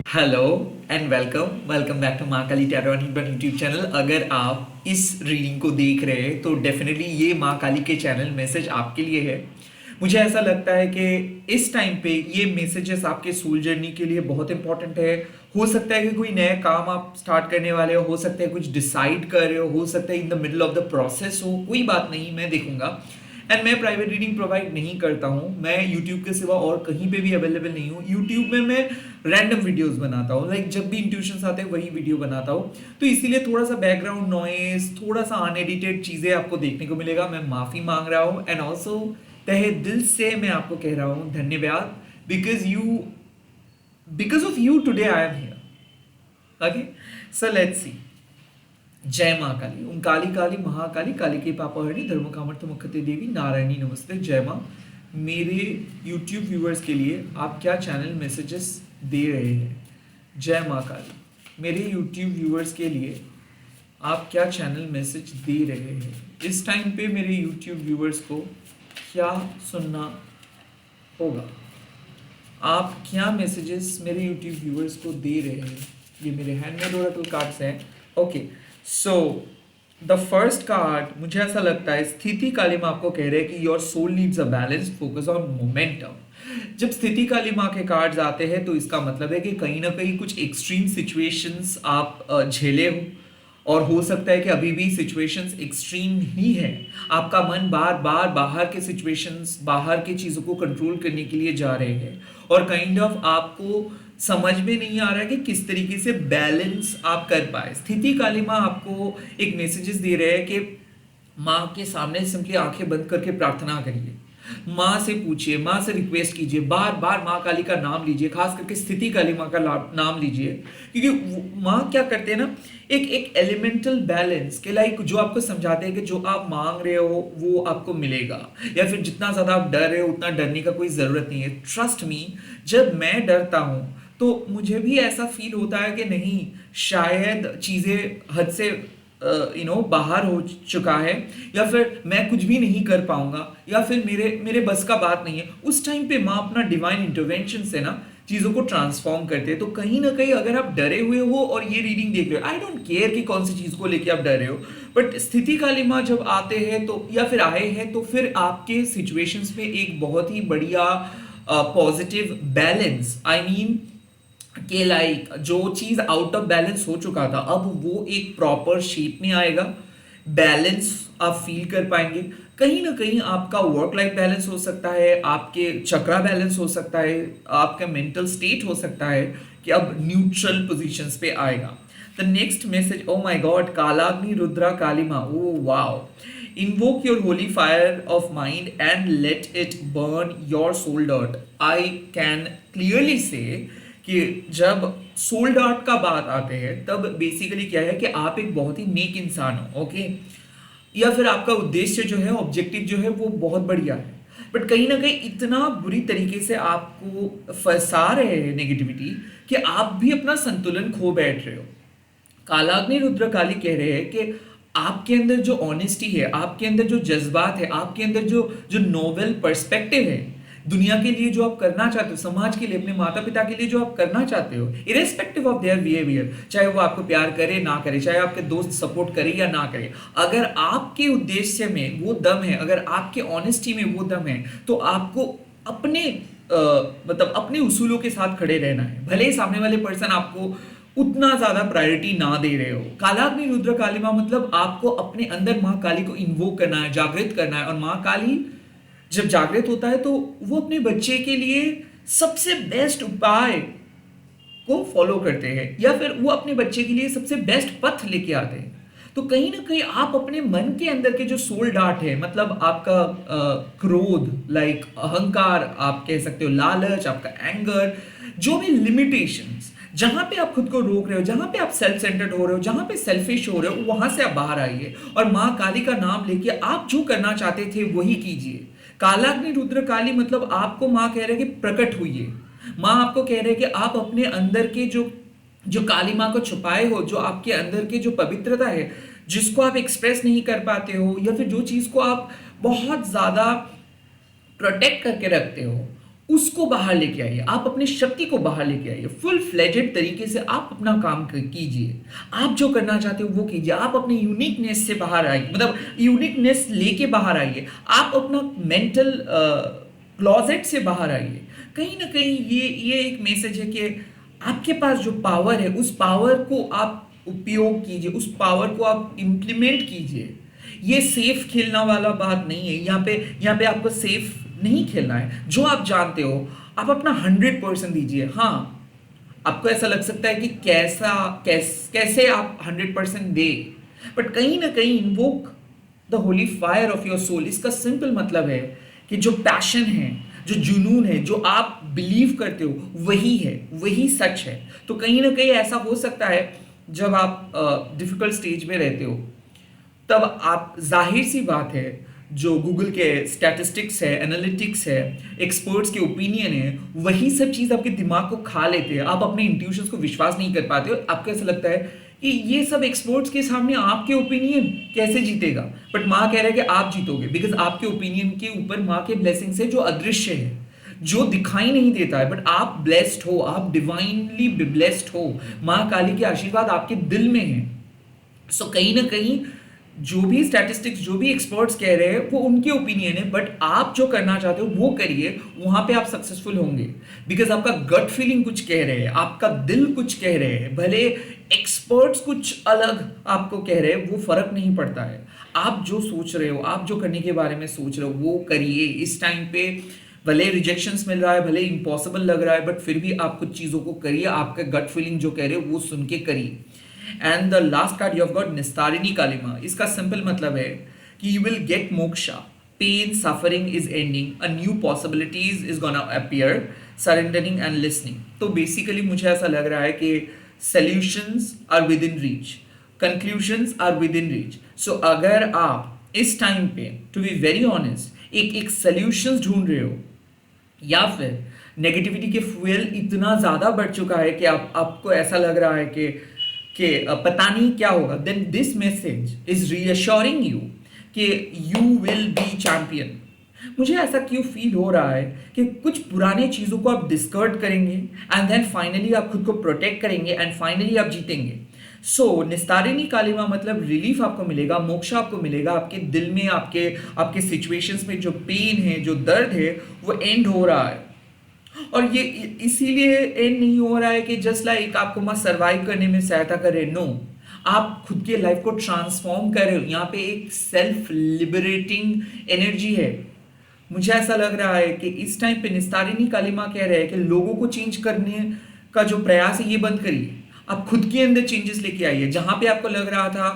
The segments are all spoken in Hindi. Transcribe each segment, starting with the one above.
Hello and welcome back to माँ काली टैरो यूट्यूब चैनल। अगर आप इस रीडिंग को देख रहे हैं तो डेफिनेटली ये माँ काली के चैनल मैसेज आपके लिए है। मुझे ऐसा लगता है कि इस टाइम पे ये मैसेजेस आपके सोल जर्नी के लिए बहुत इंपॉर्टेंट है। हो सकता है कि कोई नया काम आप स्टार्ट करने वाले हो सकता है कुछ डिसाइड कर रहे हो सकता है in the middle of the process हो, कोई बात नहीं, मैं देखूंगा। एंड मैं प्राइवेट रीडिंग प्रोवाइड नहीं करता हूँ, मैं यूट्यूब के सिवा और कहीं पे भी अवेलेबल नहीं हूँ। यूट्यूब में मैं रैंडम वीडियोस बनाता हूँ, लाइक जब भी इंट्यूशंस आते हैं वही वीडियो बनाता हूँ। तो इसीलिए थोड़ा सा बैकग्राउंड नॉइस, थोड़ा सा अनएडिटेड चीज़ें आपको देखने को मिलेगा। मैं माफ़ी मांग रहा हूँ एंड ऑल्सो तहे दिल से मैं आपको कह रहा हूँ धन्यवाद, because of you today I am here. Okay, so let's see. जय माँ काली, ओम काली काली महाकाली, काली के पापहरणी, धर्म कामर्थ मुखते देवी, नारायणी नमस्ते। जय माँ। मेरे यूट्यूब व्यूअर्स के लिए आप क्या चैनल मैसेजेस दे रहे हैं? जय माँ काली। मेरे यूट्यूब व्यूअर्स के लिए आप क्या चैनल मैसेज दे रहे हैं? इस टाइम पे मेरे यूट्यूब व्यूअर्स को क्या सुनना होगा? आप क्या मैसेजेस मेरे यूट्यूब व्यूअर्स को दे रहे हैं? ये मेरे हैंडमेड ओरेकल कार्ड्स हैं। Okay, so the first card, मुझे ऐसा लगता है स्थिति काली माँ आपको कह रहे हैं कि your soul needs a balance, focus on momentum. जब स्थिति काली माँ के कार्ड्स आते हैं तो इसका मतलब है कि कहीं ना कहीं कुछ एक्सट्रीम सिचुएशंस आप झेले हो, और हो सकता है कि अभी भी सिचुएशंस एक्सट्रीम ही है। आपका मन बार बार बाहर के सिचुएशंस, बाहर की चीज़ों को कंट्रोल करने के लिए जा रहे हैं, और काइंड ऑफ आपको समझ में नहीं आ रहा है कि किस तरीके से बैलेंस आप कर पाए। स्थिति काली माँ आपको एक मैसेजेस दे रहे हैं कि माँ के सामने सिंपली आंखें बंद करके प्रार्थना करिए, माँ से पूछिए, माँ से रिक्वेस्ट कीजिए, बार बार माँ काली का नाम लीजिए, खास करके स्थिति काली माँ का नाम लीजिए। क्योंकि माँ क्या करते हैं ना, एक एक एलिमेंटल बैलेंस के लाइक जो आपको समझाते हैं कि जो आप मांग रहे हो वो आपको मिलेगा, या फिर जितना ज़्यादा आप डर रहे हो उतना डरने का कोई ज़रूरत नहीं है। ट्रस्ट मी, जब मैं डरता हूँ तो मुझे भी ऐसा फील होता है कि नहीं, शायद चीज़ें हद से बाहर हो चुका है, या फिर मैं कुछ भी नहीं कर पाऊंगा, या फिर मेरे मेरे बस का बात नहीं है। उस टाइम पे माँ अपना डिवाइन इंटरवेंशन से ना चीज़ों को ट्रांसफॉर्म करते हैं। तो कहीं ना कहीं अगर आप डरे हुए हो और ये रीडिंग देख रहे हो, आई डोंट केयर कि कौन सी चीज़ को लेके आप डर रहे हो, बट स्थिति काली माँ जब आते हैं तो, या फिर आए हैं तो, फिर आपके सिचुएशंस में एक बहुत ही बढ़िया पॉजिटिव बैलेंस, आई मीन कि लाइक जो चीज़ आउट ऑफ बैलेंस हो चुका था अब वो एक प्रॉपर शेप में आएगा, बैलेंस आप फील कर पाएंगे। कहीं ना कहीं आपका वर्क लाइफ बैलेंस हो सकता है, आपके चक्रा बैलेंस हो सकता है, आपका मेंटल स्टेट हो सकता है कि अब न्यूट्रल पोजीशंस पे आएगा। The next message, oh my god, Kalagni Rudra Kalima, oh wow. Invoke your holy fire of mind and let it burn your soul dirt. I can clearly say कि जब सोल डार्ट का बात आते हैं तब बेसिकली क्या है कि आप एक बहुत ही नेक इंसान हो, ओके, या फिर आपका उद्देश्य जो है, ऑब्जेक्टिव जो है वो बहुत बढ़िया है, बट कहीं ना कहीं इतना बुरी तरीके से आपको फंसा रहे हैं नेगेटिविटी कि आप भी अपना संतुलन खो बैठ रहे हो। कालाग्नि रुद्र काली कह रहे हैं कि आपके अंदर जो ऑनेस्टी है, आपके अंदर जो जज्बात है, आपके अंदर जो जो नोवेल पर्सपेक्टिव है, दुनिया के लिए जो आप करना चाहते हो, समाज के लिए, अपने माता पिता के लिए जो आप करना चाहते हो, इरेस्पेक्टिव ऑफ देयर बिहेवियर, चाहे वो आपको प्यार करे ना करे, चाहे आपके दोस्त सपोर्ट करे या ना करे, अगर आपके उद्देश्य में वो दम है, अगर आपके ऑनेस्टी में वो दम है, तो आपको अपने मतलब अपने उसूलों के साथ खड़े रहना है, भले ही सामने वाले पर्सन आपको उतना ज्यादा प्रायोरिटी ना दे रहे हो। कालाग्नि रुद्र काली माँ मतलब आपको अपने अंदर माँ काली को इन्वोक करना है, जागृत करना है, और माँ काली जब जागृत होता है तो वो अपने बच्चे के लिए सबसे बेस्ट उपाय को फॉलो करते हैं, या फिर वो अपने बच्चे के लिए सबसे बेस्ट पथ लेके आते हैं। तो कहीं ना कहीं आप अपने मन के अंदर के जो सोल डार्ट है, मतलब आपका क्रोध, लाइक अहंकार आप कह सकते हो, लालच, आपका एंगर, जो भी लिमिटेशंस, जहां पे आप खुद को रोक रहे हो, जहां पे आप सेल्फ सेंटर्ड हो रहे हो, जहां पे सेल्फिश हो रहे हो, वहां से आप बाहर आइए और माँ काली का नाम लेके आप जो करना चाहते थे वही कीजिए। कालाग्नि रुद्र काली मतलब आपको माँ कह रहे हैं कि प्रकट हुई, माँ आपको कह रहे हैं कि आप अपने अंदर के जो जो काली माँ को छुपाए हो, जो आपके अंदर की जो पवित्रता है, जिसको आप एक्सप्रेस नहीं कर पाते हो, या फिर जो चीज़ को आप बहुत ज़्यादा प्रोटेक्ट करके रखते हो, उसको बाहर लेके आइए, आप अपनी शक्ति को बाहर लेके आइए, फुल फ्लेजेड तरीके से आप अपना काम कीजिए, आप जो करना चाहते हो वो कीजिए, आप अपने यूनिकनेस से बाहर आइए, मतलब यूनिकनेस लेके बाहर आइए, आप अपना मेंटल क्लॉजेट से बाहर आइए। कहीं ना कहीं ये एक मैसेज है कि आपके पास जो पावर है उस पावर को आप उपयोग कीजिए, उस पावर को आप इम्प्लीमेंट कीजिए। ये सेफ खेलना वाला बात नहीं है, यहाँ पे आपको सेफ नहीं खेलना है। जो आप जानते हो आप अपना 100% दीजिए। हाँ, आपको ऐसा लग सकता है कि कैसे आप 100% दे, बट कहीं ना कहीं invoke the holy fire of your soul. इसका सिंपल मतलब है कि जो पैशन है, जो जुनून है, जो आप बिलीव करते हो वही है, वही सच है। तो कहीं ना कहीं ऐसा हो सकता है जब आप डिफिकल्ट स्टेज में रहते हो, तब आप, जाहिर सी बात है, जो गूगल के स्टैटिस्टिक्स है, एनालिटिक्स है, एक्सपर्ट्स के ओपिनियन है, वही सब चीज़ आपके दिमाग को खा लेते हैं। आप अपने इंट्यूशंस को विश्वास नहीं कर पाते हो। आपको ऐसा लगता है कि ये सब एक्सपर्ट्स के सामने आपके ओपिनियन कैसे जीतेगा, बट माँ कह रहा है कि आप जीतोगे, बिकॉज आपके ओपिनियन के ऊपर माँ के ब्लेसिंग्स है, जो अदृश्य है, जो दिखाई नहीं देता है, बट आप ब्लेस्ड हो, आप डिवाइनली ब्लेस्ड हो। माँ काली के आशीर्वाद आपके दिल में है। सो कहीं ना कहीं जो भी स्टैटिस्टिक्स, जो भी एक्सपर्ट्स कह रहे हैं वो उनके ओपिनियन है, बट आप जो करना चाहते हो वो करिए, वहां पे आप सक्सेसफुल होंगे। बिकॉज आपका गट फीलिंग कुछ कह रहे हैं, आपका दिल कुछ कह रहे हैं, भले एक्सपर्ट्स कुछ अलग आपको कह रहे हैं, वो फर्क नहीं पड़ता है। आप जो सोच रहे हो, आप जो करने के बारे में सोच रहे हो वो करिए। इस टाइम पे भले रिजेक्शंस मिल रहा है, भले इम्पॉसिबल लग रहा है, बट फिर भी आप कुछ चीज़ों को करिए, आपका गट फीलिंग जो कह रहे हो वो सुन के करिए। And the last card you have got Nistarini Kalima. इसका सिंपल मतलब है कि you will get moksha, pain suffering is ending, a new possibilities is gonna appear, surrendering and listening. तो बेसिकली मुझे ऐसा लग रहा है कि solutions are within reach, conclusions are within reach. So अगर आप इस टाइम पे, टू बी वेरी ऑनेस्ट, एक सॉल्यूशंस ढूंढ रहे हो, या फिर नेगेटिविटी के फ्यूल इतना ज़्यादा बढ़ चुका है कि आपको ऐसा लग रहा है कि पता नहीं क्या होगा, then this message is reassuring you कि यू विल बी चैंपियन। मुझे ऐसा क्यों फील हो रहा है कि कुछ पुराने चीज़ों को आप डिस्कर्ड करेंगे एंड देन फाइनली आप खुद को प्रोटेक्ट करेंगे एंड फाइनली आप जीतेंगे। सो निस्तारिणी कालिमा मतलब रिलीफ आपको मिलेगा, मोक्षा आपको मिलेगा, आपके दिल में, आपके सिचुएशंस में जो पेन है, जो दर्द है, वो एंड हो रहा है। और ये इसीलिए एंड नहीं हो रहा है कि जस्ट लाइक आपको मत सर्वाइव करने में सहायता करे, नो, आप खुद के लाइफ को ट्रांसफॉर्म कर रहे हो। यहाँ पे एक सेल्फ लिबरेटिंग एनर्जी है। मुझे ऐसा लग रहा है कि इस टाइम पे निस्तारिणी कालिमा कह रहे हैं कि लोगों को चेंज करने का जो प्रयास है ये बंद करिए, आप खुद के अंदर चेंजेस लेके आइए। जहां पे आपको लग रहा था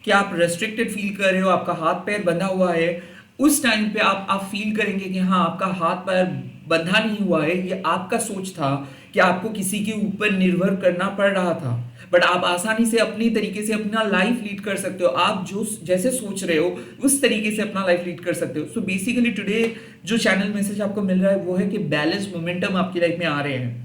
कि आप रेस्ट्रिक्टेड फील कर रहे हो, आपका हाथ पैर बंधा हुआ है, उस टाइम पे आप फील करेंगे कि हाँ, आपका हाथ पैर बंधा नहीं हुआ है। ये आपका सोच था कि आपको किसी के ऊपर निर्भर करना पड़ रहा था, बट आप आसानी से अपनी तरीके से अपना लाइफ लीड कर सकते हो। आप जो जैसे सोच रहे हो उस तरीके से अपना लाइफ लीड कर सकते हो। सो बेसिकली टुडे जो चैनल मैसेज आपको मिल रहा है वो है कि बैलेंस मोमेंटम आपकी लाइफ में आ रहे हैं,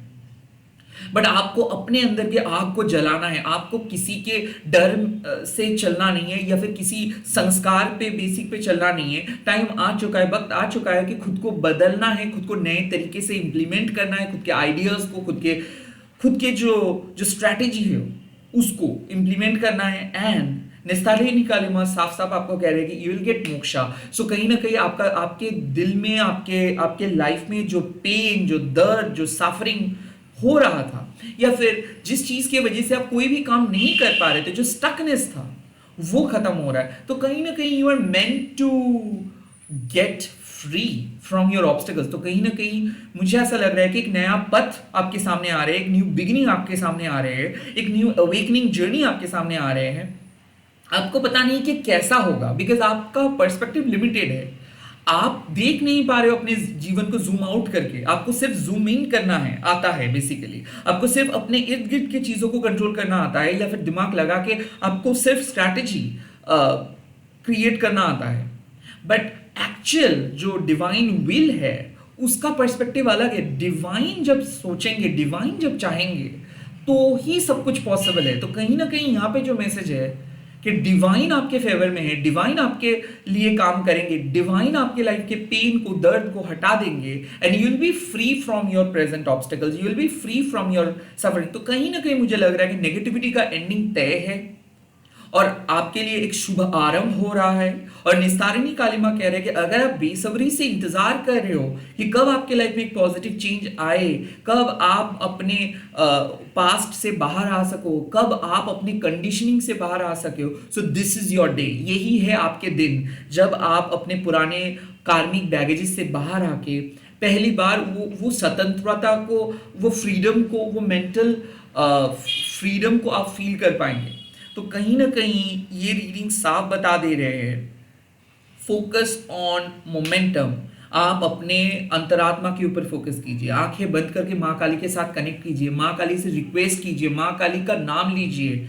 बट आपको अपने अंदर के आग को जलाना है। आपको किसी के डर से चलना नहीं है, या फिर किसी संस्कार पे, बेसिक पे चलना नहीं है। टाइम आ चुका है, वक्त आ चुका है कि खुद को बदलना है, खुद को नए तरीके से इंप्लीमेंट करना है, खुद के आइडियाज को, खुद के जो स्ट्रैटेजी है उसको इंप्लीमेंट करना है। एंड निस्तारिणी कालिमा साफ साफ आपको कह रहे हैं कि यू विल गेट मोक्षा। सो कहीं ना कहीं आपके दिल में, आपके लाइफ में जो पेन, जो दर्द, जो सफरिंग हो रहा था, या फिर जिस चीज की वजह से आप कोई भी काम नहीं कर पा रहे थे, जो स्टकनेस था, वो खत्म हो रहा है। तो कहीं ना कहीं you are meant to get free from your obstacles. तो कहीं ना कहीं मुझे ऐसा लग रहा है कि एक नया पथ आपके सामने आ रहे हैं, एक न्यू बिगिनिंग आपके सामने आ रहे हैं, एक न्यू अवेकनिंग जर्नी आपके सामने आ रहे हैं। आपको पता नहीं कि कैसा होगा, बिकॉज आपका पर्सपेक्टिव लिमिटेड है। आप देख नहीं पा रहे हो अपने जीवन को जूम आउट करके, आपको सिर्फ जूम इन करना है आता है। बेसिकली आपको सिर्फ अपने इर्द गिर्द की चीजों को कंट्रोल करना आता है, या फिर दिमाग लगा के आपको सिर्फ स्ट्रैटेजी क्रिएट करना आता है। बट एक्चुअल जो डिवाइन विल है उसका पर्सपेक्टिव अलग है। डिवाइन जब सोचेंगे, डिवाइन जब चाहेंगे, तो ही सब कुछ पॉसिबल है। तो कहीं ना कहीं यहाँ पे जो मैसेज है कि डिवाइन आपके फेवर में है, डिवाइन आपके लिए काम करेंगे, डिवाइन आपके लाइफ के पेन को, दर्द को हटा देंगे, and you will B free from your present obstacles, you will B free from your suffering. तो कहीं ना कहीं मुझे लग रहा है कि नेगेटिविटी का एंडिंग तय है और आपके लिए एक शुभ आरंभ हो रहा है। और निस्तारिणी काली मां कह रहे हैं कि अगर आप बेसब्री से इंतजार कर रहे हो कि कब आपके लाइफ में एक पॉजिटिव चेंज आए, कब आप अपने पास्ट से बाहर आ सको, कब आप अपनी कंडीशनिंग से बाहर आ सको, so this is your day. यही है आपके दिन जब आप अपने पुराने कार्मिक बैगेजेस से बाहर आके पहली बार वो स्वतंत्रता को, वो फ्रीडम को, वो मेंटल फ्रीडम को आप फील कर पाएंगे। तो कहीं ना कहीं ये रीडिंग साफ बता दे रहे हैं, फोकस ऑन मोमेंटम। आप अपने अंतरात्मा के ऊपर फोकस कीजिए, आंखें बंद करके माँ काली के साथ कनेक्ट कीजिए, माँ काली से रिक्वेस्ट कीजिए, माँ काली का नाम लीजिए,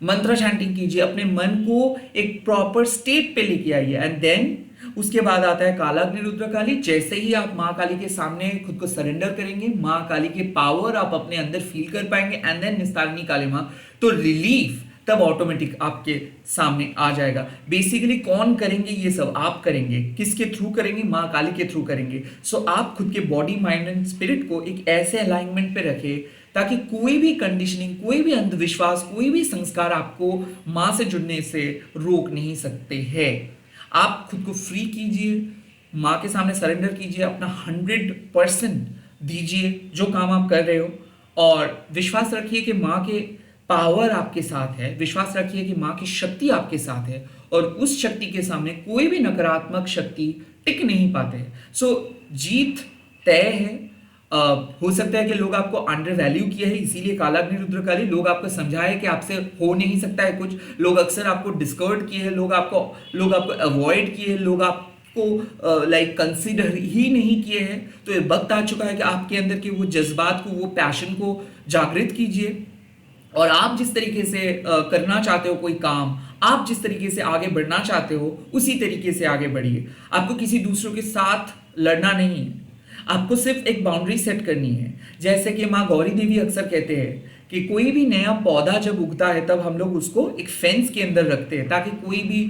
मंत्र चैंटिंग कीजिए, अपने मन को एक प्रॉपर स्टेट पे लेके आइए, एंड देन उसके बाद आता है कालाग्नि रुद्र काली। जैसे ही आप माँ काली के सामने खुद को सरेंडर करेंगे, माँ काली के पावर आप अपने अंदर फील कर पाएंगे, एंड देन निस्तारिणी काली माँ, तो रिलीफ तब ऑटोमेटिक आपके सामने आ जाएगा। बेसिकली कौन करेंगे ये सब? आप करेंगे। किसके थ्रू करेंगे? माँ काली के थ्रू करेंगे। सो आप खुद के बॉडी, माइंड एंड स्पिरिट को एक ऐसे अलाइनमेंट पे रखें ताकि कोई भी कंडीशनिंग, कोई भी अंधविश्वास, कोई भी संस्कार आपको माँ से जुड़ने से रोक नहीं सकते हैं। आप खुद को फ्री कीजिए, माँ के सामने सरेंडर कीजिए, अपना 100% दीजिए जो काम आप कर रहे हो, और विश्वास रखिए कि माँ के पावर आपके साथ है, विश्वास रखिए कि माँ की शक्ति आपके साथ है, और उस शक्ति के सामने कोई भी नकारात्मक शक्ति टिक नहीं पाते हैं। सो जीत तय है। हो सकता है कि लोग आपको अंडर वैल्यू किया है, इसीलिए कालाग्नि रुद्रकाली, लोग आपको समझाए कि आपसे हो नहीं सकता है कुछ, लोग अक्सर आपको डिस्कर्ड किए हैं, लोग आपको अवॉइड किए हैं, लोग आपको लाइक कंसिडर ही नहीं किए हैं। तो ये वक्त आ चुका है कि आपके अंदर के वो जज्बात को, वो पैशन को जागृत कीजिए, और आप जिस तरीके से करना चाहते हो कोई काम, आप जिस तरीके से आगे बढ़ना चाहते हो, उसी तरीके से आगे बढ़िए। आपको किसी दूसरों के साथ लड़ना नहीं है, आपको सिर्फ एक बाउंड्री सेट करनी है। जैसे कि माँ गौरी देवी अक्सर कहते हैं कि कोई भी नया पौधा जब उगता है तब हम लोग उसको एक फेंस के अंदर रखते हैं ताकि कोई भी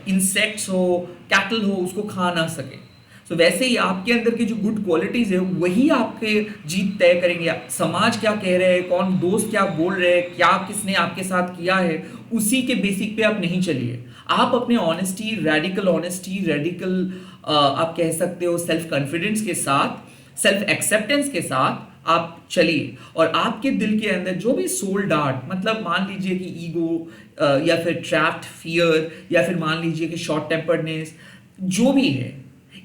इंसेक्ट्स हो, कैटल हो, उसको खा ना सके। सो वैसे ही आपके अंदर की जो गुड क्वालिटीज है वही आपके जीत तय करेंगे। समाज क्या कह रहे हैं, कौन दोस्त क्या बोल रहे हैं, क्या किसने आपके साथ किया है, उसी के बेसिक पे आप नहीं चलिए। आप अपने ऑनेस्टी, रेडिकल आप कह सकते हो सेल्फ कॉन्फिडेंस के साथ, सेल्फ एक्सेप्टेंस के साथ आप चलिए, और आपके दिल के अंदर जो भी सोल डार्ट, मतलब मान लीजिए कि ईगो या फिर ट्रैप्ड फियर या फिर मान लीजिए कि शॉर्ट टेम्पर्डनेस, जो भी है,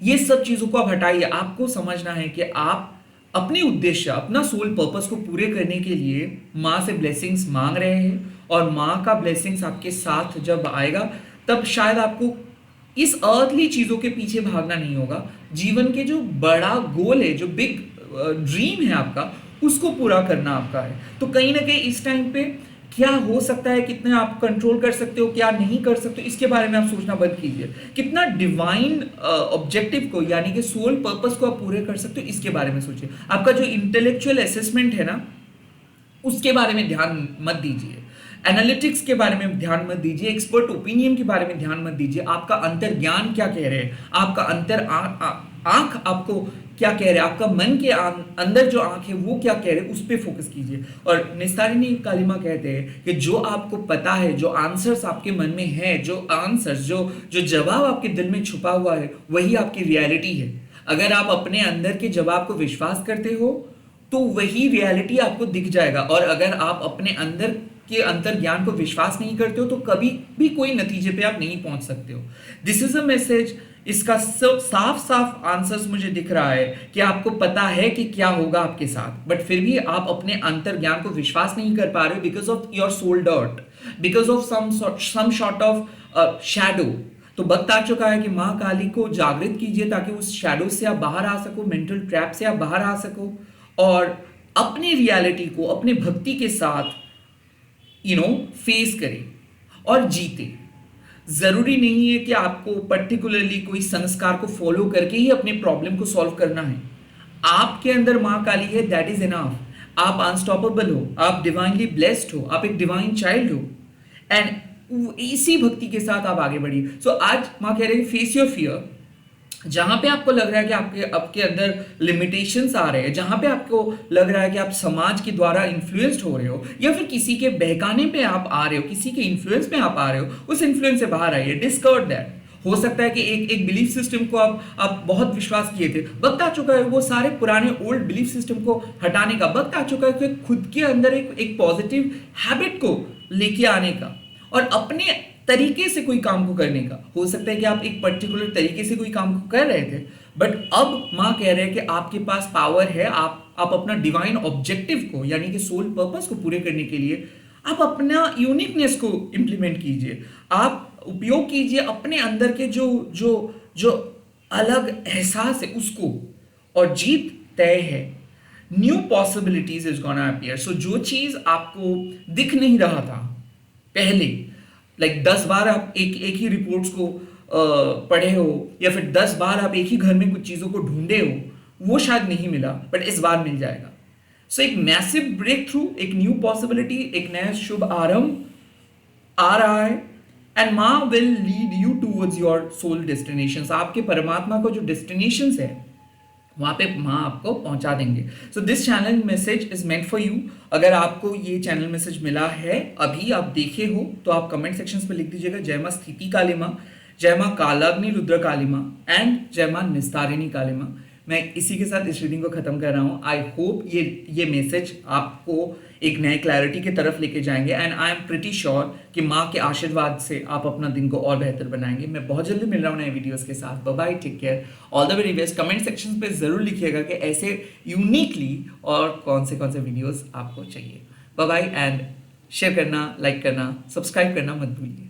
ये सब चीजों को आप हटाइए। आपको समझना है कि आप अपने उद्देश्य, अपना सोल पर्पस को पूरे करने के लिए माँ से ब्लेसिंग्स मांग रहे हैं, और माँ का ब्लेसिंग्स आपके साथ जब आएगा तब शायद आपको इस अर्थली चीजों के पीछे भागना नहीं होगा। जीवन के जो बड़ा गोल है, जो बिग ड्रीम है आपका, उसको पूरा करना आपका है। तो कहीं ना कहीं इस टाइम पे क्या हो सकता है, कितने आप कंट्रोल कर सकते हो, क्या नहीं कर सकते हो, इसके बारे में आप सोचना बंद कीजिए। कितना डिवाइन ऑब्जेक्टिव को, यानी कि सोल पर्पस को आप पूरे कर सकते हो, इसके बारे में सोचिए। आपका जो इंटेलेक्चुअल असेसमेंट है ना, उसके बारे में ध्यान मत दीजिए, एनालिटिक्स के बारे में ध्यान मत दीजिए, एक्सपर्ट ओपिनियन के बारे में ध्यान मत दीजिए। आपका अंतर ज्ञान क्या कह रहे हैं, आपका अंतर आंख आपको क्या कह रहे हैं, आपका मन के अंदर जो आंख है वो क्या कह रहे हैं, उस पर फोकस कीजिए। और निस्तारिणी काली मां कहते हैं कि जो आपको पता है, जो आंसर्स आपके मन में है, जो आंसर्स, जो जवाब आपके दिल में छुपा हुआ है, वही आपकी रियलिटी है। अगर आप अपने अंदर के जवाब को विश्वास करते हो तो वही रियलिटी आपको दिख जाएगा, और अगर आप अपने अंदर के अंतर ज्ञान को विश्वास नहीं करते हो तो कभी भी कोई नतीजे पे आप नहीं पहुंच सकते हो। This is a message. इसका सब साफ साफ आंसर्स मुझे दिख रहा है कि आपको पता है कि क्या होगा आपके साथ, बट फिर भी आप अपने अंतर ज्ञान को विश्वास नहीं कर पा रहे हो because of your soul dirt, because of some sort of shadow. तो वक्त आ चुका है कि माँ काली को जागृत कीजिए ताकि उस शैडो से आप बाहर आ सको, मेंटल ट्रैप से आप बाहर आ सको, और अपनी रियलिटी को अपने भक्ति के साथ फेस करें और जीते। जरूरी नहीं है कि आपको पर्टिकुलरली कोई संस्कार को फॉलो करके ही अपने प्रॉब्लम को सॉल्व करना है। आपके अंदर माँ काली है, दैट इज इनफ। आप अनस्टॉपेबल हो, आप डिवाइनली ब्लेस्ड हो, आप एक डिवाइन चाइल्ड हो, एंड इसी भक्ति के साथ आप आगे बढ़िए। सो आज माँ कह रही है फेस योर फियर। जहां पे आपको लग रहा है कि आपके आपके अंदर लिमिटेशंस आ रहे हैं, जहां पे आपको लग रहा है कि आप समाज के द्वारा इन्फ्लुएंस्ड हो रहे हो या फिर किसी के बहकाने पे आप आ रहे हो, किसी के इन्फ्लुएंस में आप आ रहे हो, उस इन्फ्लुएंस से बाहर आइए। Discover that. हो सकता है कि एक बिलीफ सिस्टम को आप बहुत विश्वास किए थे, वक्त आ चुका है वो सारे पुराने ओल्ड बिलीफ सिस्टम को हटाने का। वक्त आ चुका है कि खुद के अंदर एक पॉजिटिव हैबिट को लेके आने का और अपने तरीके से कोई काम को करने का। हो सकता है कि आप एक पर्टिकुलर तरीके से कोई काम को कर रहे थे, बट अब माँ कह रहे हैं कि आपके पास पावर है। आप अपना डिवाइन ऑब्जेक्टिव को यानी कि सोल पर्पस को पूरे करने के लिए आप अपना यूनिकनेस को इंप्लीमेंट कीजिए। आप उपयोग कीजिए अपने अंदर के जो जो जो अलग एहसास है उसको, और जीत तय है। New possibilities is gonna appear. So जो चीज आपको दिख नहीं रहा था पहले, लाइक 10 बार आप एक ही रिपोर्ट्स को पढ़े हो या फिर 10 बार आप एक ही घर में कुछ चीज़ों को ढूंढे हो, वो शायद नहीं मिला, बट इस बार मिल जाएगा। सो एक मैसिव ब्रेक थ्रू, एक न्यू पॉसिबिलिटी, एक नया शुभ आरंभ आ रहा है। एंड माँ will lead you towards your soul destinations. आपके परमात्मा को जो डेस्टिनेशंस है वहां पे माँ आपको पहुंचा देंगे। So this channel message is meant for you. अगर आपको ये चैनल मैसेज मिला है, अभी आप देखे हो, तो आप कमेंट सेक्शंस पे लिख दीजिएगा जय माँ स्थिति काली माँ, जय माँ कालाग्नि रुद्र काली माँ एंड जय माँ निस्तारिणी काली माँ। मैं इसी के साथ इस रीडिंग को खत्म कर रहा हूँ। आई होप ये मैसेज आपको एक नए क्लैरिटी की तरफ लेके जाएंगे and I am pretty sure कि माँ के आशीर्वाद से आप अपना दिन को और बेहतर बनाएंगे। मैं बहुत जल्दी मिल रहा हूँ नए वीडियोस के साथ। Bye bye, take care, all the very best. Comment section पे जरूर लिखिएगा कि ऐसे यूनिकली और कौन से वीडियोस आपको चाहिए। बाय बाय एंड शेयर करना, लाइक करना, सब्सक्राइब करना मत भूलिए।